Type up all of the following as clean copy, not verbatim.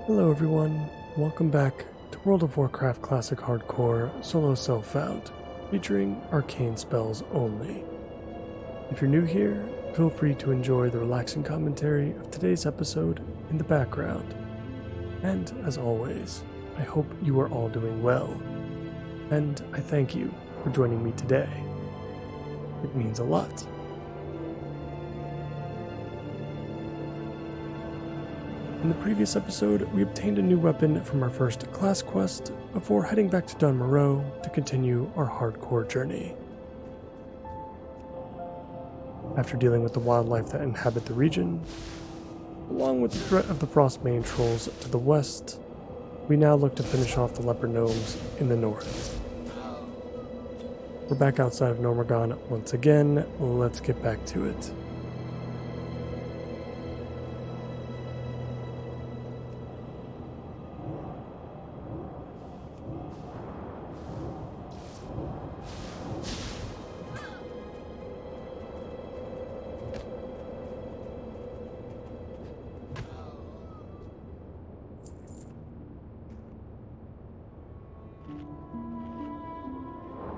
Hello everyone, welcome back to World of Warcraft Classic Hardcore Solo Self-Found, featuring arcane spells only. If you're new here, feel free to enjoy the relaxing commentary of today's episode in the background. And as always, I hope you are all doing well, and I thank you for joining me today. It means a lot. In the previous episode, we obtained a new weapon from our first class quest before heading back to Dun Moreau to continue our hardcore journey. After dealing with the wildlife that inhabit the region, along with the threat of the Frostmane trolls to the west, we now look to finish off the leper gnomes in the north. We're back outside of Gnomeregan once again. Let's get back to it.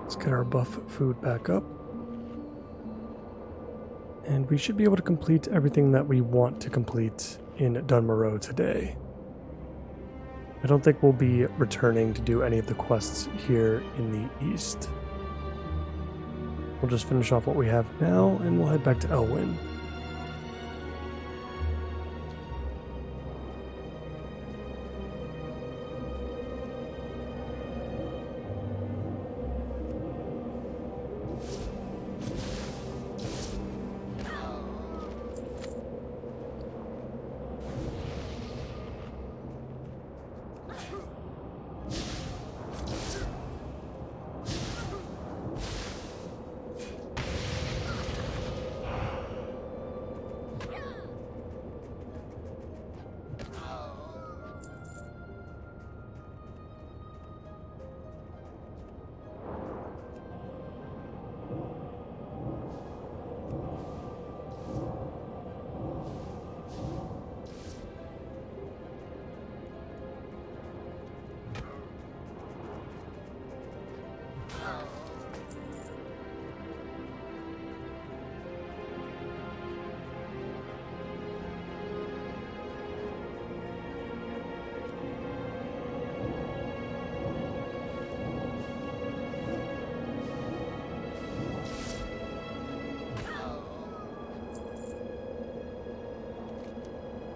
Let's get our buff food back up. And we should be able to complete everything that we want to complete in Dun Moreau today. I don't think we'll be returning to do any of the quests here in the east. We'll just finish off what we have now and we'll head back to Elwyn.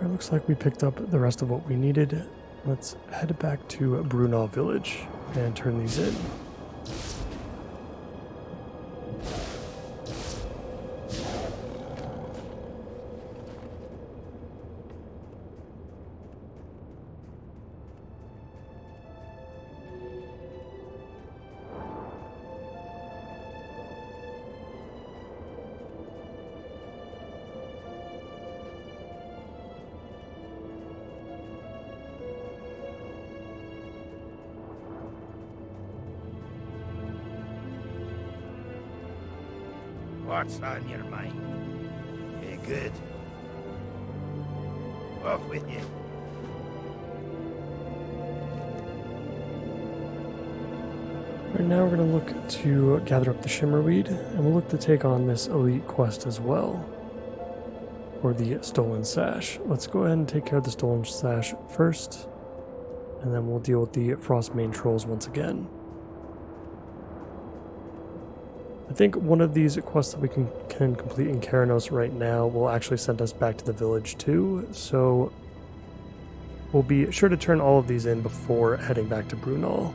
It looks like we picked up the rest of what we needed. Let's head back to Brunel Village and turn these in. What's on your mind? Be good. Off with you. Right now we're going to look to gather up the Shimmerweed, and we'll look to take on this elite quest as well, or the Stolen Sash. Let's go ahead and take care of the Stolen Sash first, and then we'll deal with the Frostmane trolls once again. I think one of these quests that we can complete in Keranos right now will actually send us back to the village too, so we'll be sure to turn all of these in before heading back to Brunel.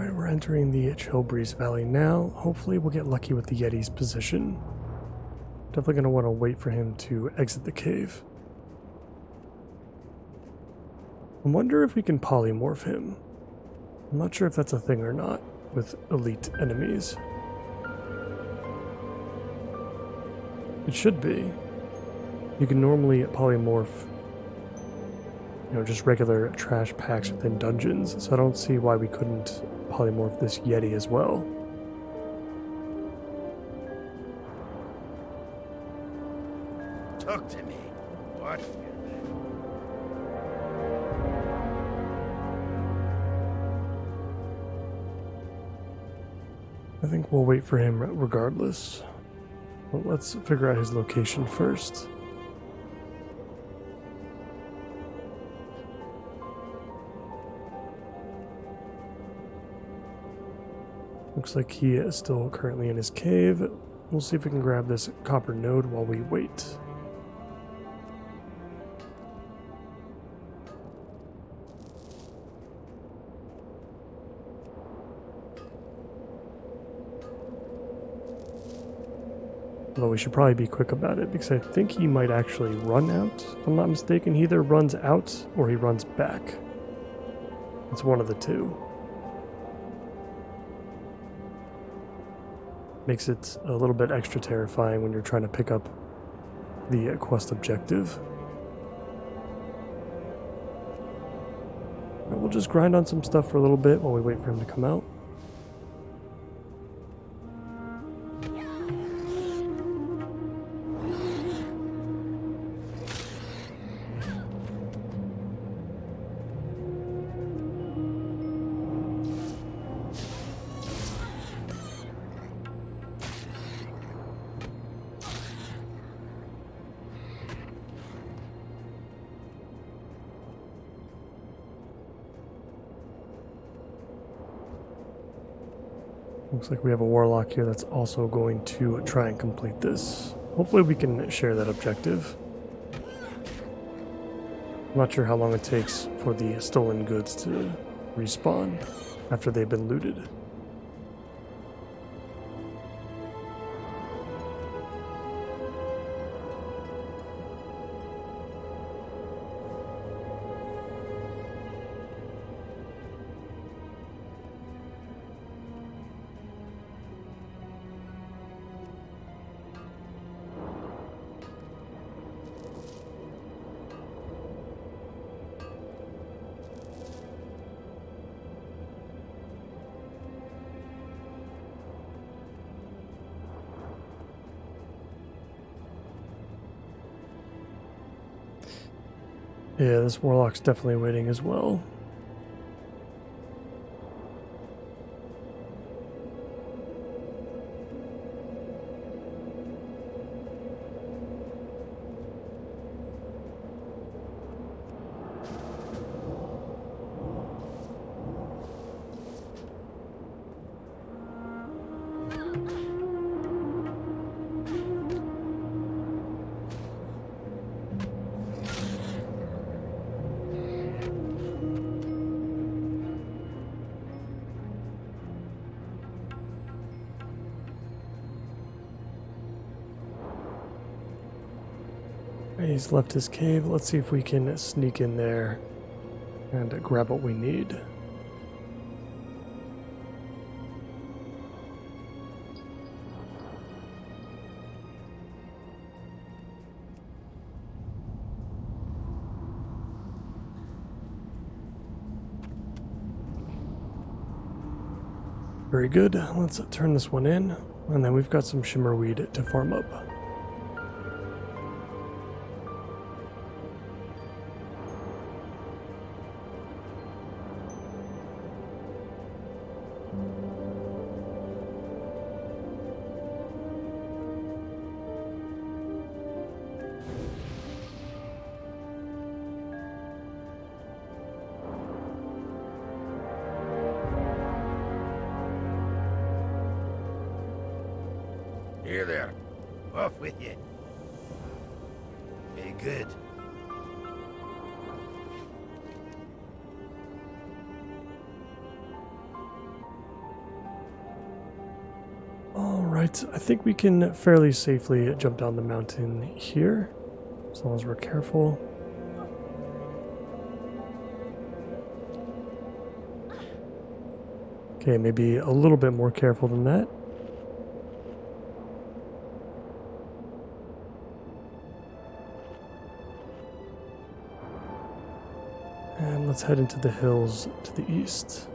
Alright, we're entering the Chill Breeze Valley now. Hopefully we'll get lucky with the Yeti's position. Definitely going to want to wait for him to exit the cave. I wonder if we can polymorph him. I'm not sure if that's a thing or not with elite enemies. It should be. You can normally polymorph, just regular trash packs within dungeons, so I don't see why we couldn't polymorph this Yeti as well. Talk to me. What? I think we'll wait for him regardless. Well, let's figure out his location first. Looks like he is still currently in his cave. We'll see if we can grab this copper node while we wait. Although we should probably be quick about it because I think he might actually run out. If I'm not mistaken, he either runs out or he runs back. It's one of the two. Makes it a little bit extra terrifying when you're trying to pick up the quest objective. But we'll just grind on some stuff for a little bit while we wait for him to come out. Looks like we have a warlock here that's also going to try and complete this. Hopefully we can share that objective. I'm not sure how long it takes for the stolen goods to respawn after they've been looted. Yeah, this warlock's definitely waiting as well. He's left his cave. Let's see if we can sneak in there and grab what we need. Very good. Let's turn this one in, and then we've got some shimmerweed to farm up. Here there. Off with you. Hey, good. Alright, I think we can fairly safely jump down the mountain here, as long as we're careful. Okay, maybe a little bit more careful than that. And let's head into the hills to the east.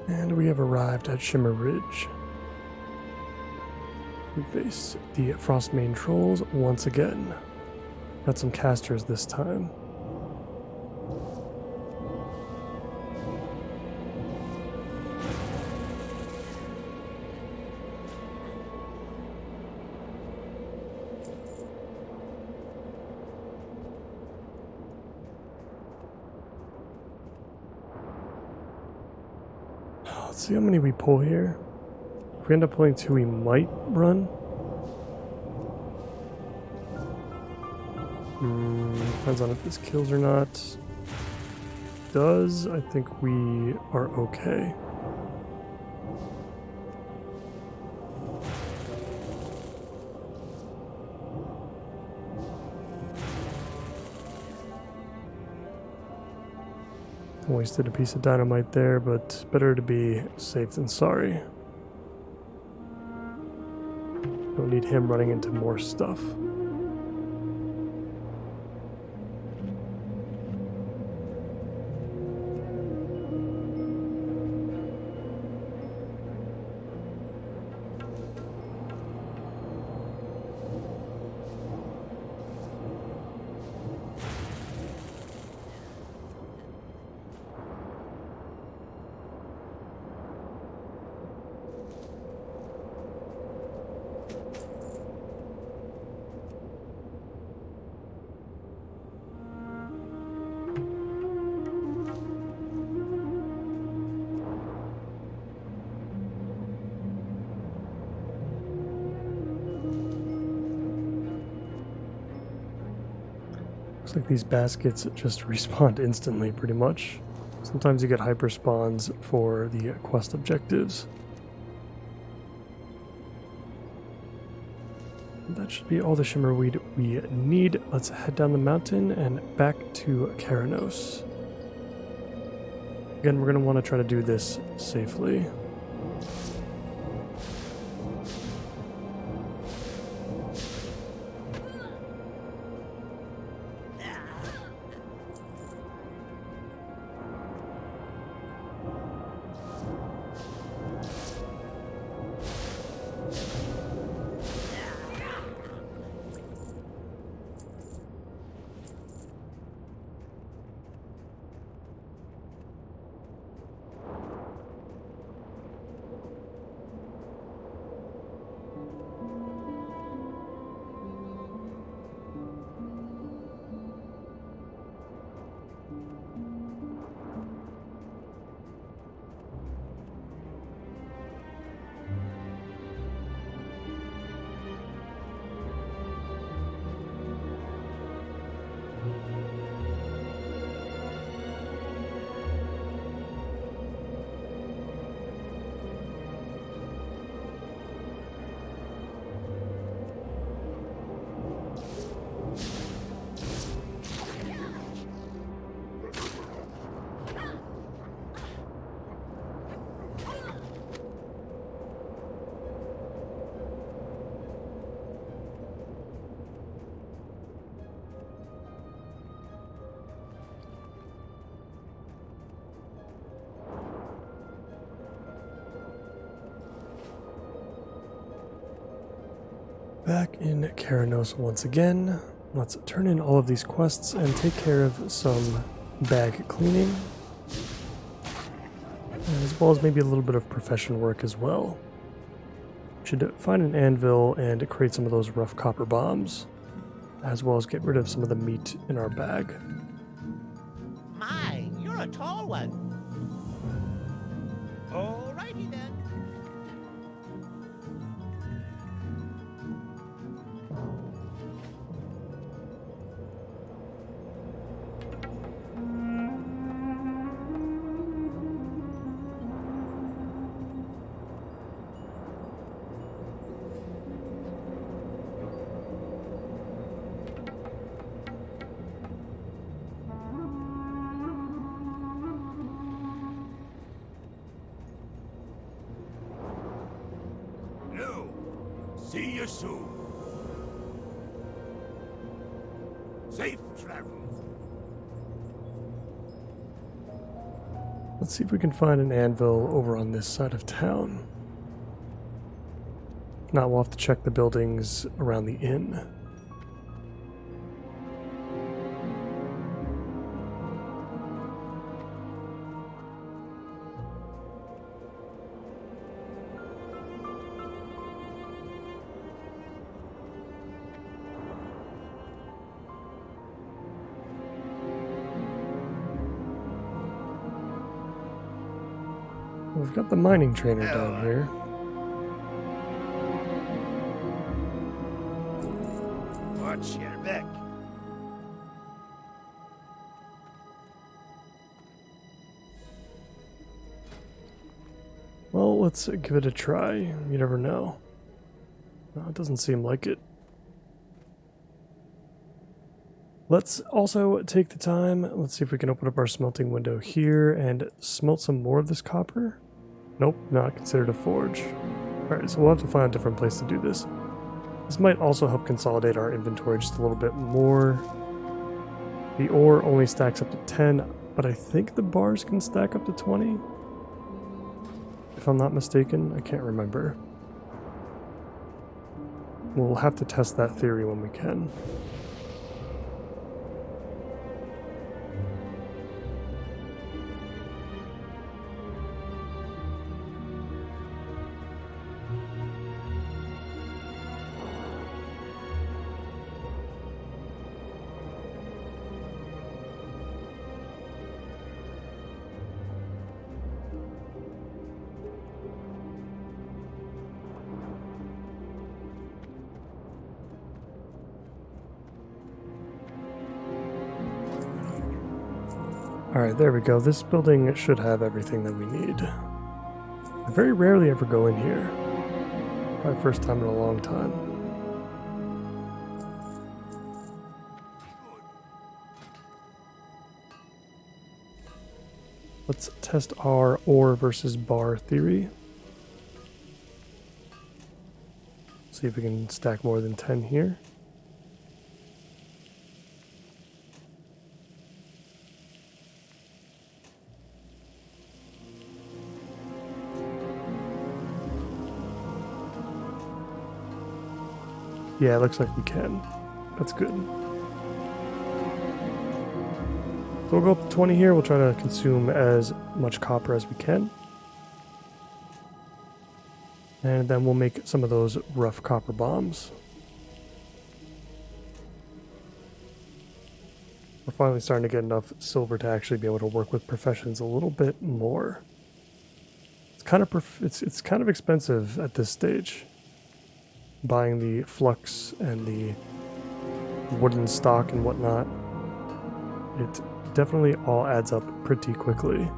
And we have arrived at Shimmer Ridge. We face the Frostmane Trolls once again. Got some casters this time. Let's see how many we pull here. If we end up pulling 2, we might run. Depends on if this kills or not. Does. I think we are okay. Wasted a piece of dynamite there, but better to be safe than sorry. Don't need him running into more stuff. Looks like these baskets just respawn instantly, pretty much. Sometimes you get hyper spawns for the quest objectives. That should be all the shimmerweed we need. Let's head down the mountain and back to Keranos. Again, we're going to want to try to do this safely. Back in Karanos once again. Let's turn in all of these quests and take care of some bag cleaning, as well as maybe a little bit of profession work as well. Should find an anvil and create some of those rough copper bombs, as well as get rid of some of the meat in our bag. My, you're a tall one. Alrighty then. No. See you soon. Safe travels. Let's see if we can find an anvil over on this side of town. If not, we'll have to check the buildings around the inn. We've got the mining trainer down here. Watch your back. Well, let's give it a try. You never know. No, it doesn't seem like it. Let's also take the time. Let's see if we can open up our smelting window here and smelt some more of this copper. Nope, not considered a forge. Alright, so we'll have to find a different place to do this. This might also help consolidate our inventory just a little bit more. The ore only stacks up to 10, but I think the bars can stack up to 20. If I'm not mistaken, I can't remember. We'll have to test that theory when we can. Alright, there we go. This building should have everything that we need. I very rarely ever go in here. Probably first time in a long time. Let's test our ore versus bar theory. See if we can stack more than 10 here. Yeah, it looks like we can. That's good. So we'll go up to 20 here. We'll try to consume as much copper as we can. And then we'll make some of those rough copper bombs. We're finally starting to get enough silver to actually be able to work with professions a little bit more. It's kind of expensive at this stage. Buying the flux and the wooden stock and whatnot, it definitely all adds up pretty quickly.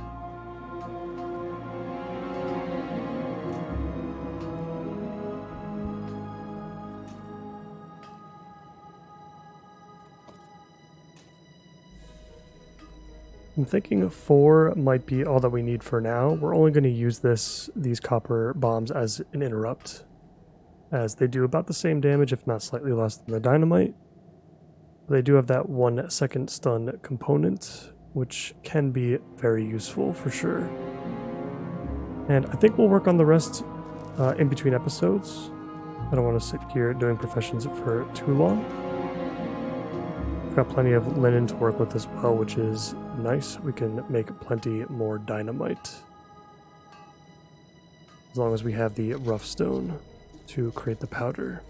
I'm thinking 4 might be all that we need for now. We're only going to use these copper bombs as an interrupt, as they do about the same damage, if not slightly less than the dynamite. They do have that 1 second stun component, which can be very useful for sure. And I think we'll work on the rest in between episodes. I don't want to sit here doing professions for too long. We've got plenty of linen to work with as well, which is nice. We can make plenty more dynamite. As long as we have the rough stone to create the powder.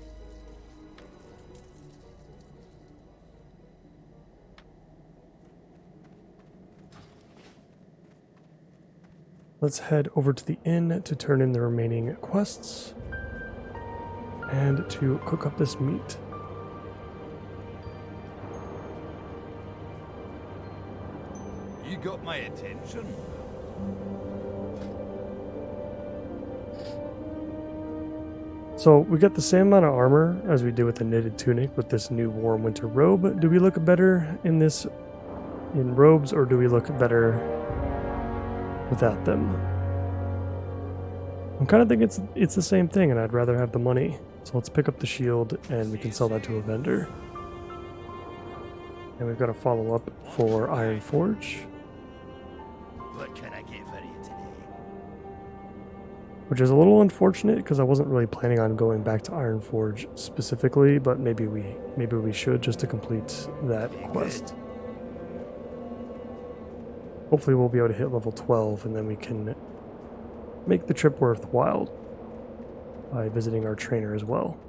Let's head over to the inn to turn in the remaining quests and to cook up this meat. You got my attention. So we get the same amount of armor as we did with the knitted tunic with this new warm winter robe. Do we look better in robes, or do we look better without them? I'm kind of thinking it's the same thing, and I'd rather have the money. So let's pick up the shield and we can sell that to a vendor. And we've got a follow-up for Iron Forge, What can I get for you today? which is a little unfortunate because I wasn't really planning on going back to Iron Forge specifically, but maybe we should, just to complete that quest. Hopefully we'll be able to hit level 12 and then we can make the trip worthwhile by visiting our trainer as well.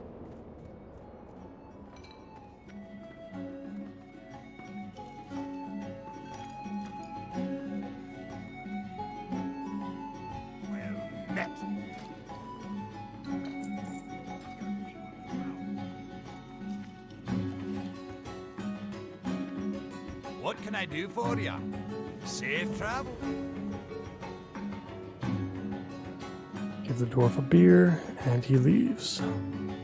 Well met. What can I do for you? Safe travel. Give the dwarf a beer, and he leaves.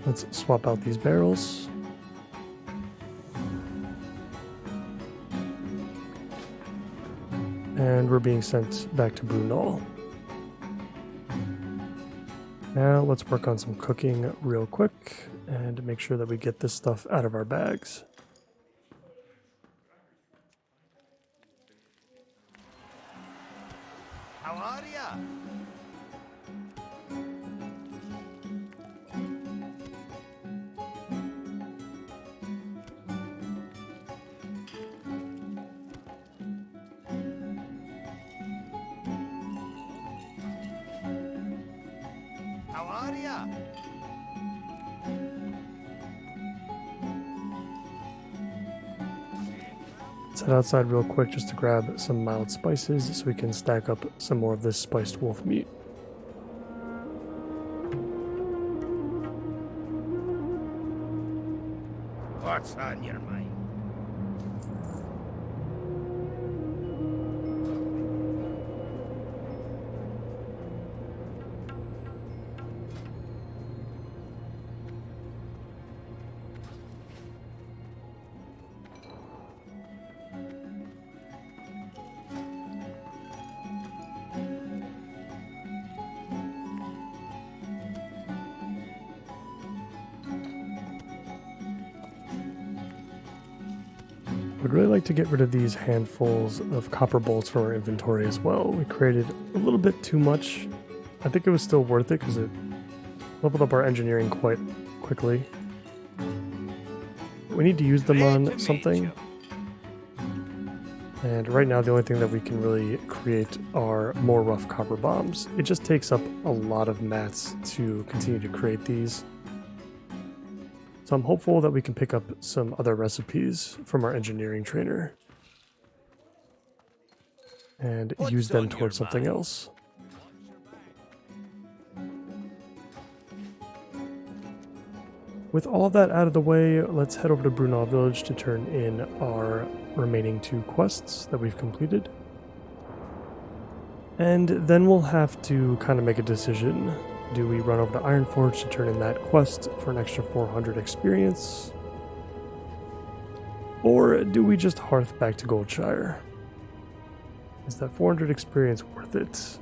Let's swap out these barrels. And we're being sent back to Brunel. Now let's work on some cooking real quick and make sure that we get this stuff out of our bags. How are ya? How are ya? Let's head outside real quick just to grab some mild spices so we can stack up some more of this spiced wolf meat. What's on your mind? I'd really like to get rid of these handfuls of copper bolts from our inventory as well. We created a little bit too much. I think it was still worth it because it leveled up our engineering quite quickly. We need to use them on something. And right now the only thing that we can really create are more rough copper bombs. It just takes up a lot of mats to continue to create these. So I'm hopeful that we can pick up some other recipes from our engineering trainer and use them towards something else. With all of that out of the way, let's head over to Brunel Village to turn in our remaining 2 quests that we've completed. And then we'll have to kind of make a decision. Do we run over to Ironforge to turn in that quest for an extra 400 experience? Or do we just hearth back to Goldshire? Is that 400 experience worth it?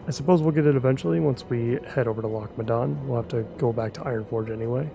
I suppose we'll get it eventually once we head over to Loch Madan. We'll have to go back to Ironforge anyway.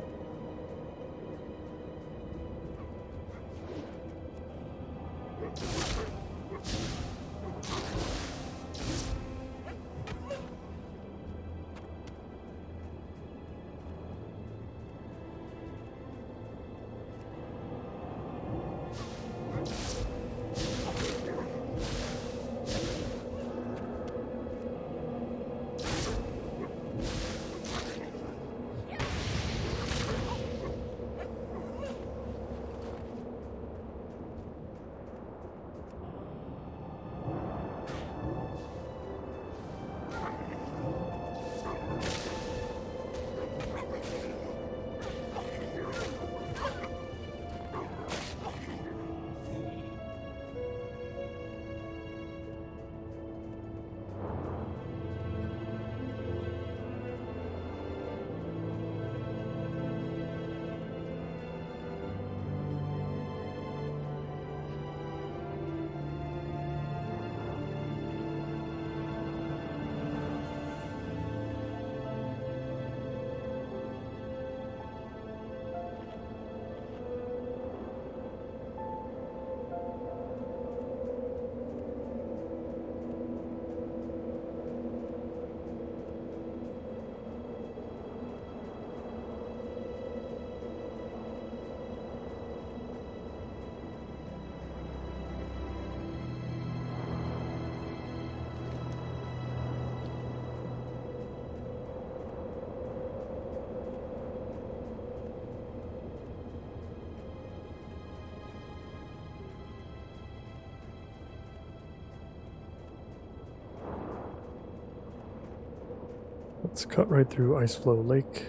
Let's cut right through Iceflow Lake.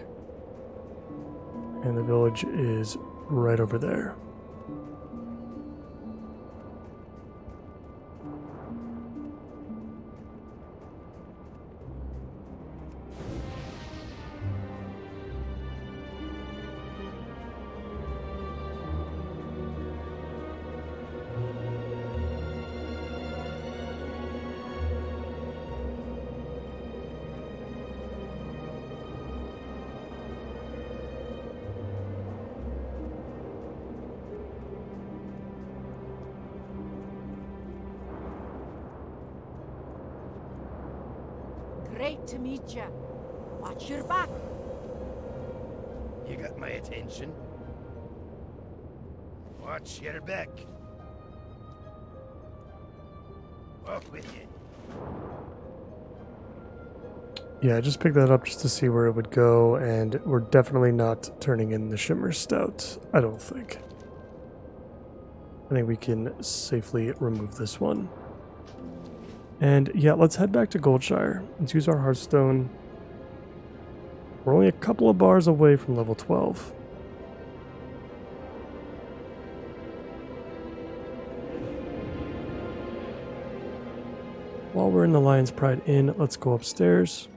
And the village is right over there. Great to meet you. Watch your back. You got my attention. Watch your back. Off with you. Yeah, I just picked that up just to see where it would go, and we're definitely not turning in the Shimmer Stout, I don't think. I think we can safely remove this one. And yeah, let's head back to Goldshire. Let's use our Hearthstone. We're only a couple of bars away from level 12. While we're in the Lion's Pride Inn, let's go upstairs.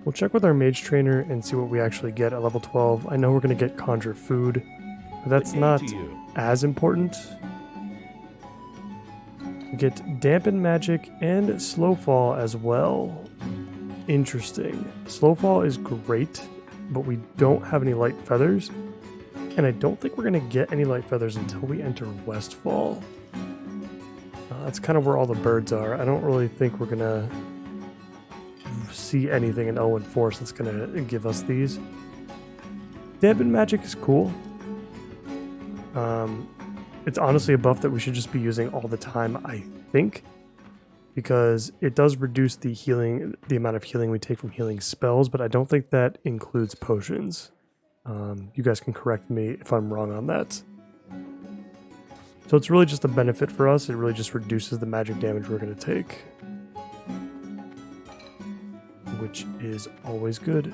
We'll check with our mage trainer and see what we actually get at level 12. I know we're going to get Conjure Food, but that's not as important. We get Dampen Magic and Slowfall as well. Interesting. Slowfall is great, but we don't have any Light Feathers. And I don't think we're going to get any Light Feathers until we enter Westfall. That's kind of where all the birds are. I don't really think we're going to see anything in Elwyn Forest that's going to give us these. Dampen Magic is cool. It's honestly a buff that we should just be using all the time, I think, because it does reduce the healing, the amount of healing we take from healing spells, but I don't think that includes potions. You guys can correct me if I'm wrong on that. So it's really just a benefit for us. It really just reduces the magic damage we're going to take, which is always good.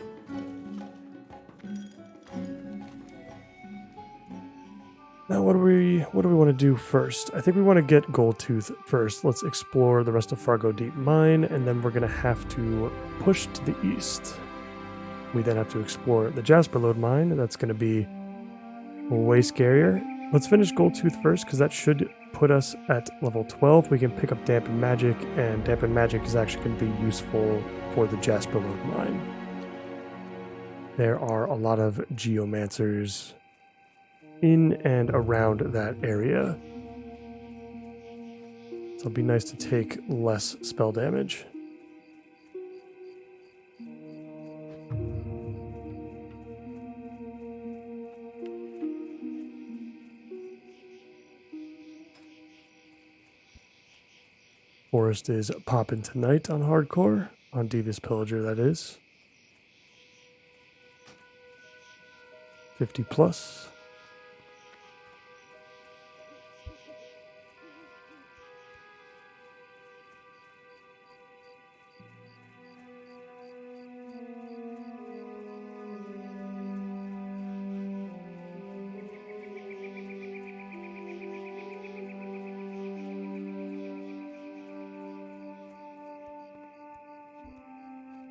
Now, what do we want to do first? I think we want to get Goldtooth first. Let's explore the rest of Fargo Deep Mine, and then we're going to have to push to the east. We then have to explore the Jasper Lode Mine. That's going to be way scarier. Let's finish Goldtooth first, because that should put us at level 12. We can pick up Dampen Magic, and Dampen Magic is actually going to be useful for the Jasper Lode Mine. There are a lot of Geomancers in and around that area. So it'll be nice to take less spell damage. Forest is popping tonight on hardcore, on Devious Pillager that is. 50 plus.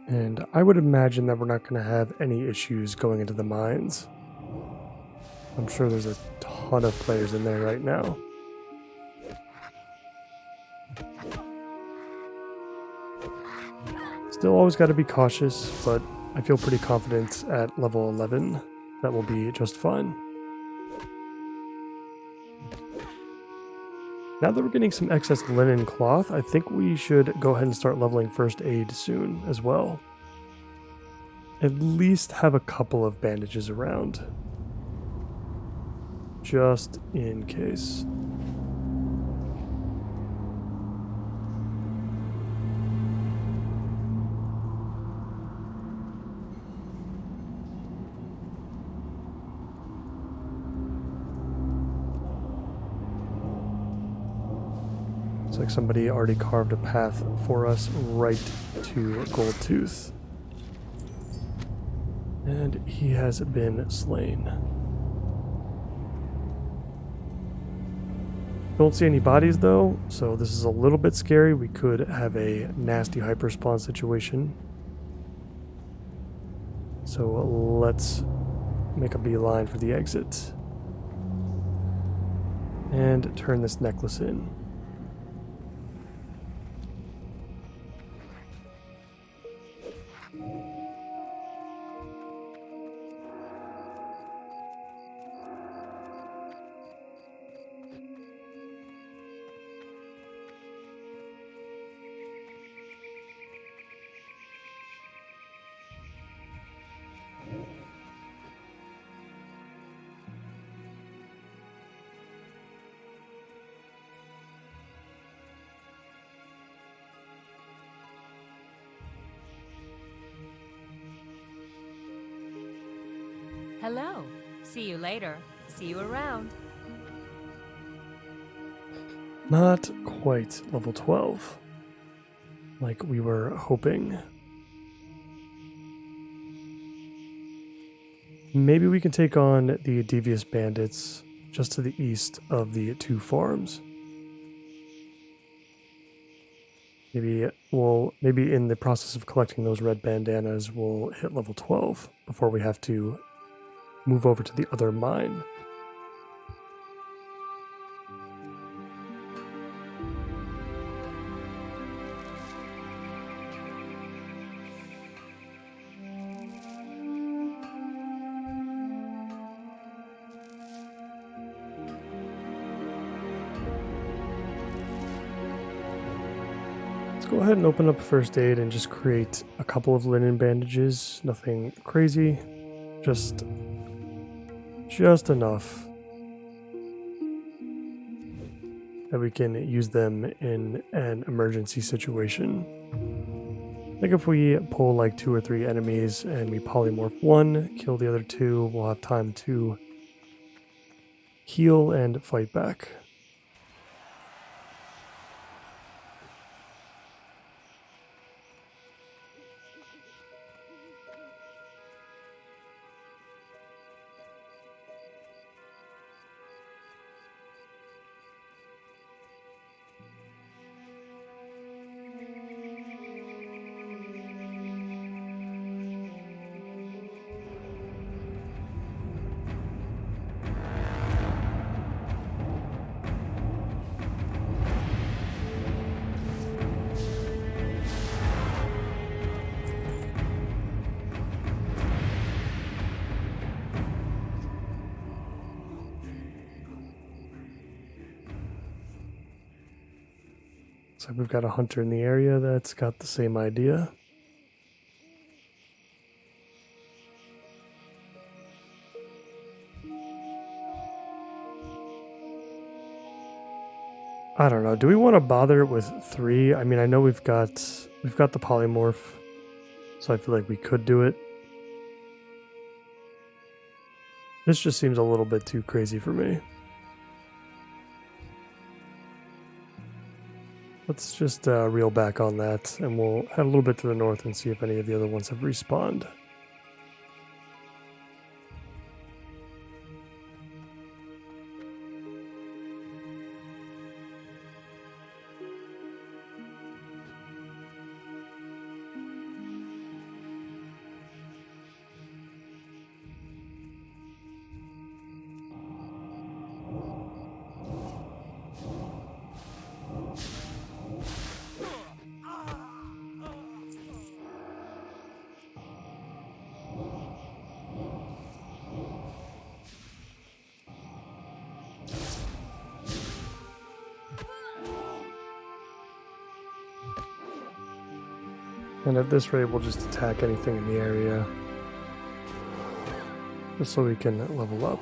And I would imagine that we're not going to have any issues going into the mines. I'm sure there's a ton of players in there right now. Still always got to be cautious, but I feel pretty confident at level 11 that will be just fine. Now that we're getting some excess linen cloth, I think we should go ahead and start leveling first aid soon as well. At least have a couple of bandages around, just in case. Looks like somebody already carved a path for us right to Goldtooth. And he has been slain. Don't see any bodies though, so this is a little bit scary. We could have a nasty hyperspawn situation. So let's make a beeline for the exit. And turn this necklace in. Hello. See you later. See you around. Not quite level 12, like we were hoping. Maybe we can take on the devious bandits just to the east of the two farms. Maybe in the process of collecting those red bandanas, we'll hit level 12 before we have to move over to the other mine. Go ahead and open up first aid and just create a couple of linen bandages. Nothing crazy, just enough that we can use them in an emergency situation. Like if we pull like 2 or 3 enemies and we polymorph one, kill the other 2, we'll have time to heal and fight back. So we've got a hunter in the area that's got the same idea. I don't know. Do we want to bother with 3? I mean, I know we've got the polymorph, so I feel like we could do it. This just seems a little bit too crazy for me. Let's just reel back on that, and we'll head a little bit to the north and see if any of the other ones have respawned. And at this rate, we'll just attack anything in the area, just so we can level up.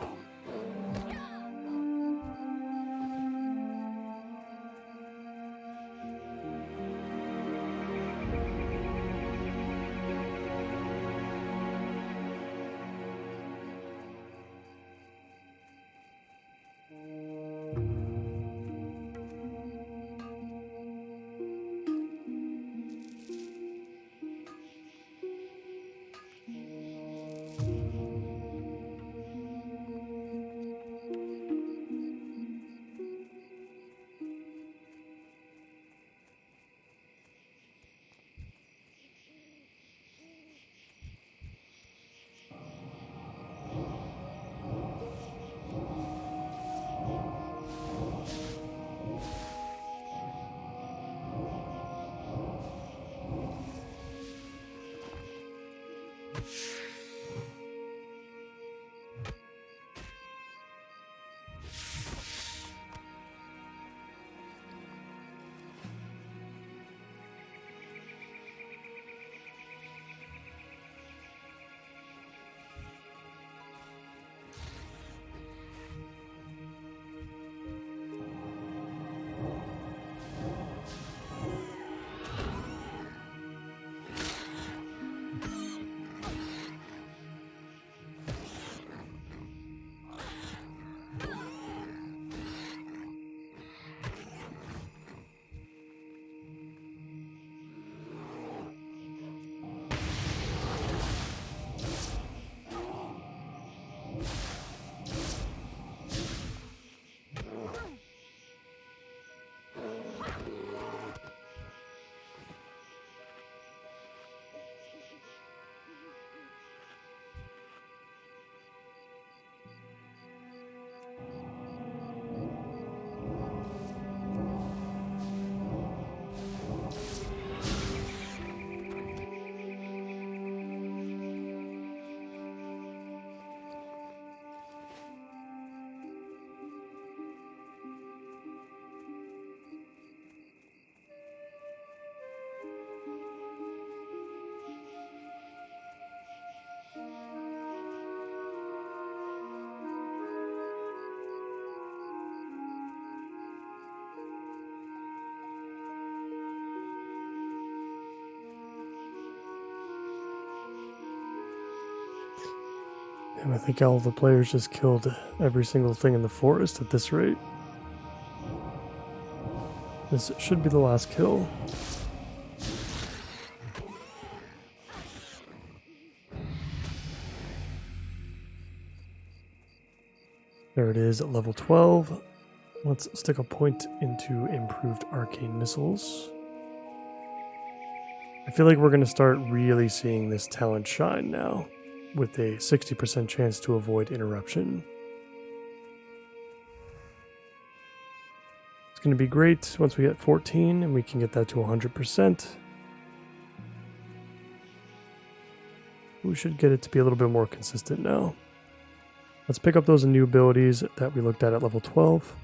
And I think all the players just killed every single thing in the forest at this rate. This should be the last kill. There it is at level 12. Let's stick a point into improved arcane missiles. I feel like we're going to start really seeing this talent shine now, with a 60% chance to avoid interruption. It's going to be great once we get 14 and we can get that to 100%. We should get it to be a little bit more consistent now. Let's pick up those new abilities that we looked at level 12.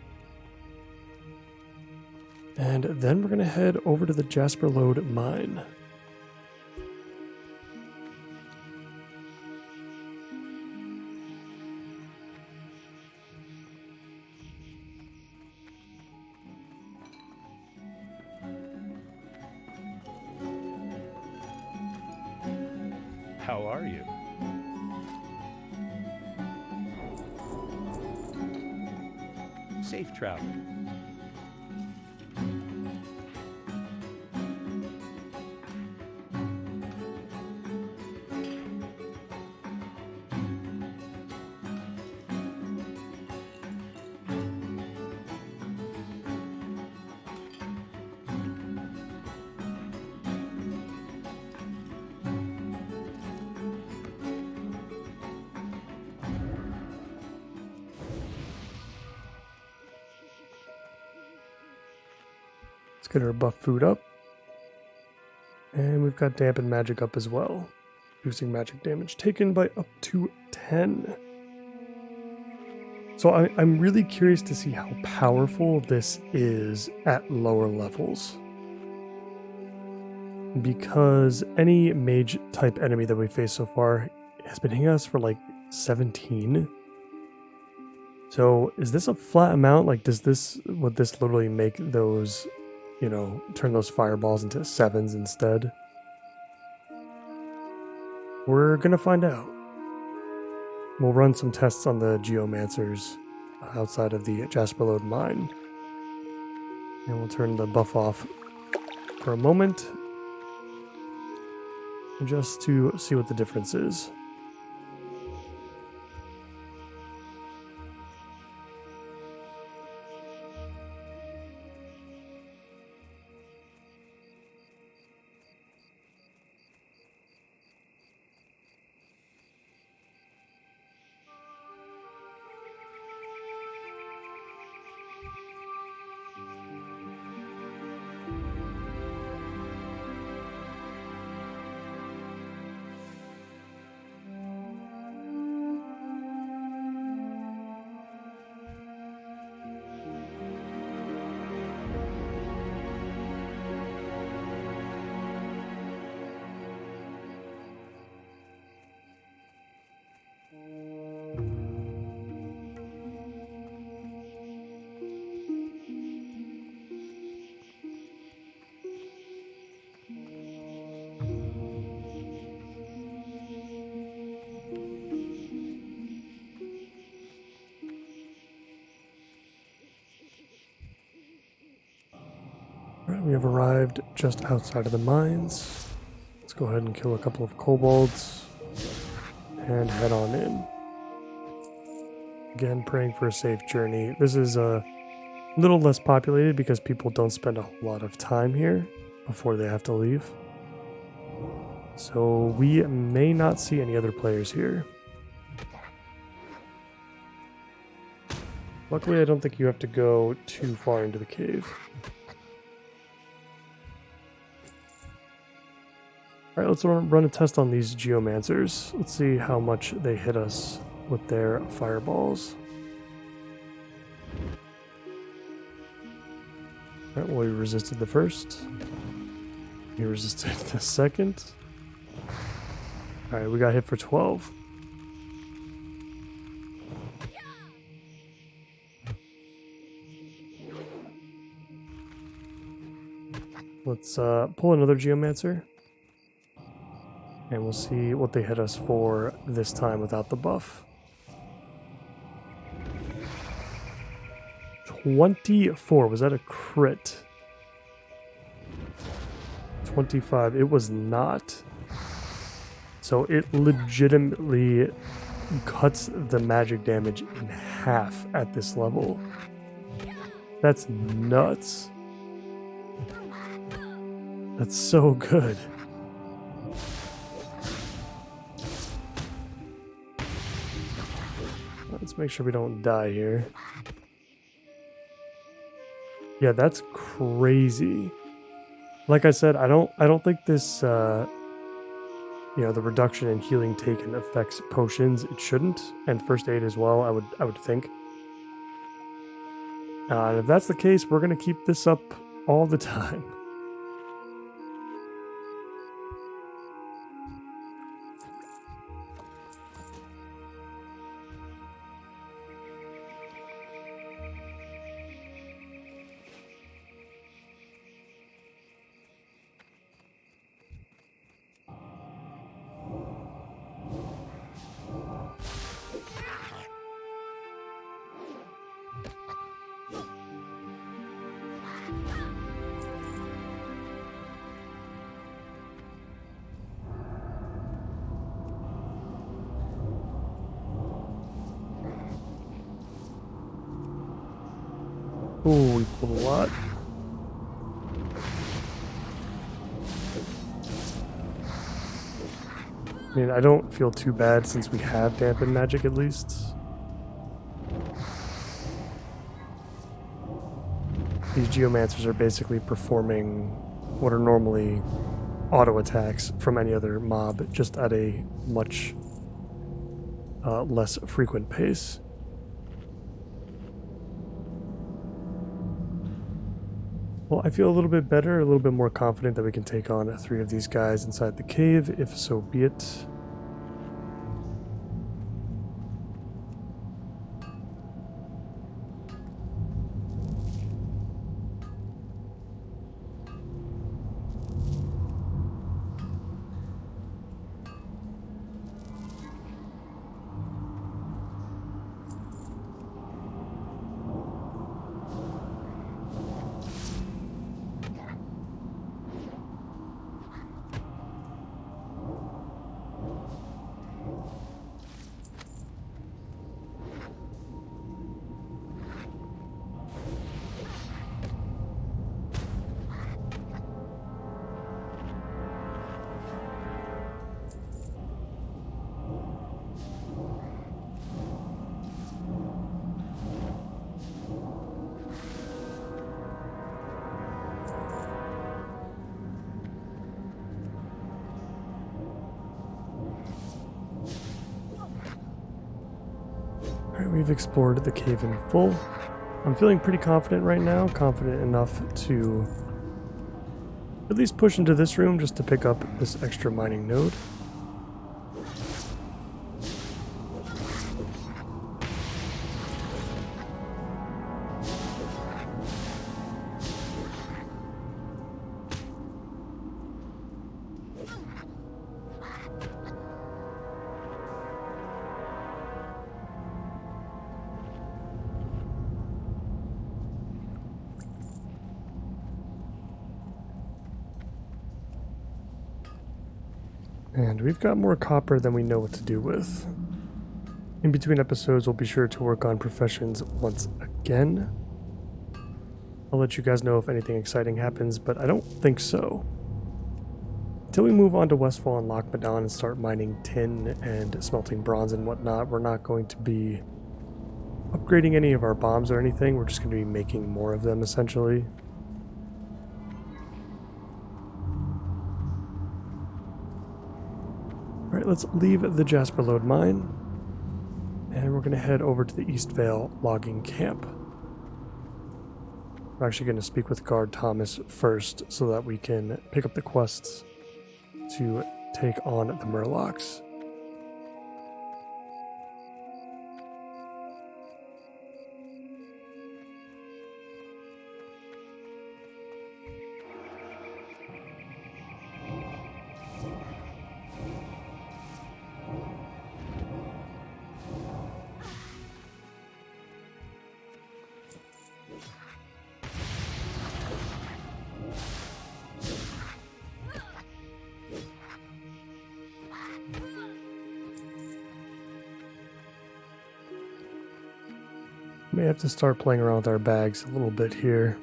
And then we're going to head over to the Jasper Lode mine. How are you? Safe travel. Let's get our buff food up. And we've got dampen magic up as well, boosting magic damage taken by up to 10. So I'm really curious to see how powerful this is at lower levels. Because any mage type enemy that we faced so far has been hitting us for like 17. So is this a flat amount? Like would this literally make those, turn those fireballs into 7s instead? We're gonna find out. We'll run some tests on the geomancers outside of the Jasper Lode mine. And we'll turn the buff off for a moment, just to see what the difference is. Alright, we have arrived just outside of the mines. Let's go ahead and kill a couple of kobolds and head on in. Again, praying for a safe journey. This is a little less populated because people don't spend a whole lot of time here before they have to leave. So we may not see any other players here. Luckily, I don't think you have to go too far into the cave. Alright, let's run a test on these geomancers. Let's see how much they hit us with their fireballs. Alright, well, he resisted the first. He resisted the second. Alright, we got hit for 12. Let's pull another geomancer. And we'll see what they hit us for this time without the buff. 24. Was that a crit? 25. It was not. So it legitimately cuts the magic damage in half at this level. That's nuts. That's so good. Let's make sure we don't die here. Yeah, that's crazy. Like I said, I don't think this the reduction in healing taken affects potions. It shouldn't, and first aid as well, I would think. And if that's the case, we're gonna keep this up all the time. Ooh, we pulled a lot. I mean, I don't feel too bad since we have dampened magic at least. These geomancers are basically performing what are normally auto attacks from any other mob, just at a much less frequent pace. Well, I feel a little bit better, a little bit more confident that we can take on 3 of these guys inside the cave, if so be it. Alright, we've explored the cave in full. I'm feeling pretty confident right now, confident enough to at least push into this room just to pick up this extra mining node. And we've got more copper than we know what to do with. In between episodes, we'll be sure to work on professions once again. I'll let you guys know if anything exciting happens, but I don't think so. Until we move on to Westfall and Lockmadon and start mining tin and smelting bronze and whatnot, we're not going to be upgrading any of our bombs or anything. We're just going to be making more of them, essentially. Alright, let's leave the Jasper Lode mine, and we're going to head over to the East Vale logging camp. We're actually going to speak with Guard Thomas first so that we can pick up the quests to take on the Murlocs. May have to start playing around with our bags a little bit here.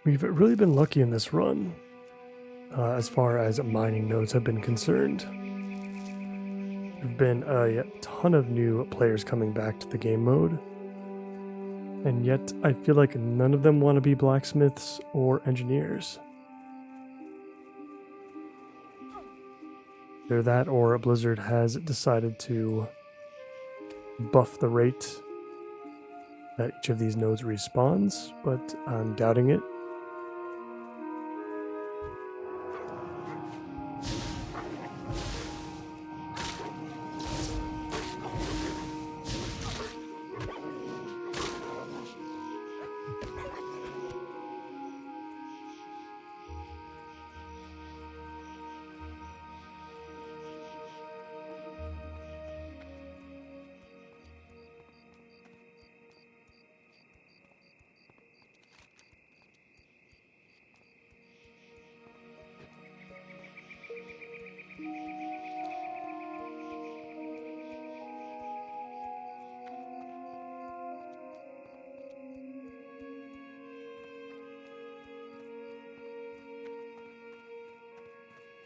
We've really been lucky in this run, as far as mining nodes have been concerned. There have been a ton of new players coming back to the game mode, and yet I feel like none of them want to be blacksmiths or engineers. Either that or Blizzard has decided to buff the rate that each of these nodes respawns, but I'm doubting it.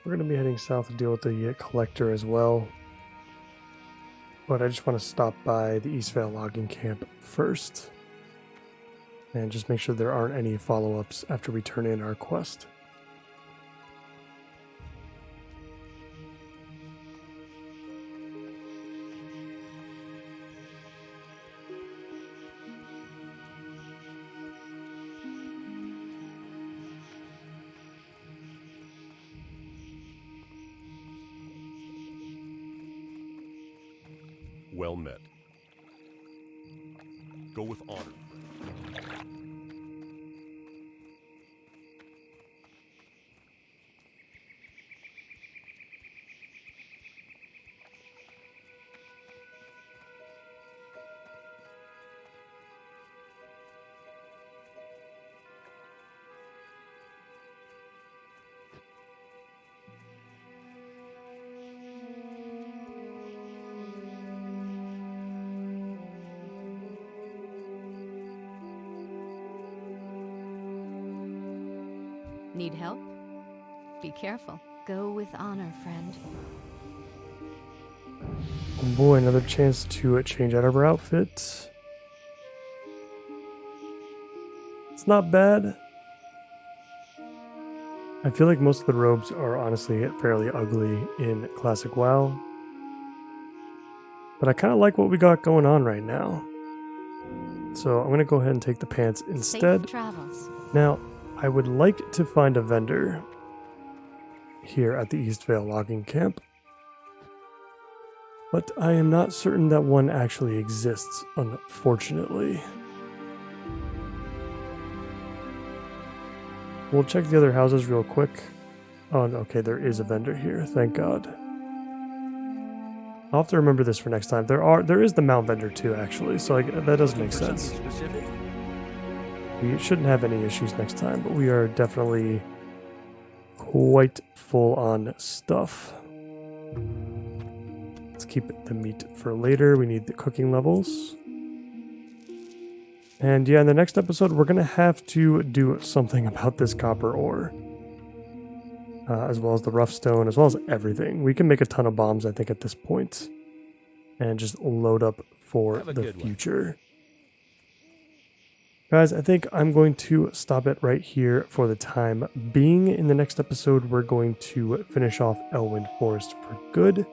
We're going to be heading south to deal with the collector as well. But I just want to stop by the Eastvale logging camp first. And just make sure there aren't any follow-ups after we turn in our quest. Well met. Go with honor. Need help? Be careful. Go with honor, friend. Oh boy, another chance to change out of our outfit. It's not bad. I feel like most of the robes are honestly fairly ugly in Classic WoW. But I kind of like what we got going on right now. So I'm going to go ahead and take the pants instead. Safe travels. Now, I would like to find a vendor here at the Eastvale logging camp, but I am not certain that one actually exists, unfortunately. We'll check the other houses real quick. Oh, okay, there is a vendor here, thank God. I'll have to remember this for next time. There is the mount vendor too, actually, so that does make sense. Specific? We shouldn't have any issues next time, but we are definitely quite full on stuff. Let's keep the meat for later. We need the cooking levels. And yeah, in the next episode, we're going to have to do something about this copper ore. As well as the rough stone, as well as everything. We can make a ton of bombs, I think, at this point. And just load up for the future. Guys, I think I'm going to stop it right here for the time being. In the next episode, we're going to finish off Elwind Forest for good.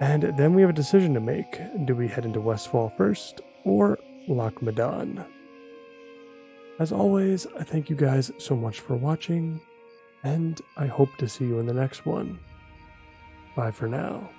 And then we have a decision to make. Do we head into Westfall first, or Loch Madan? As always, I thank you guys so much for watching, and I hope to see you in the next one. Bye for now.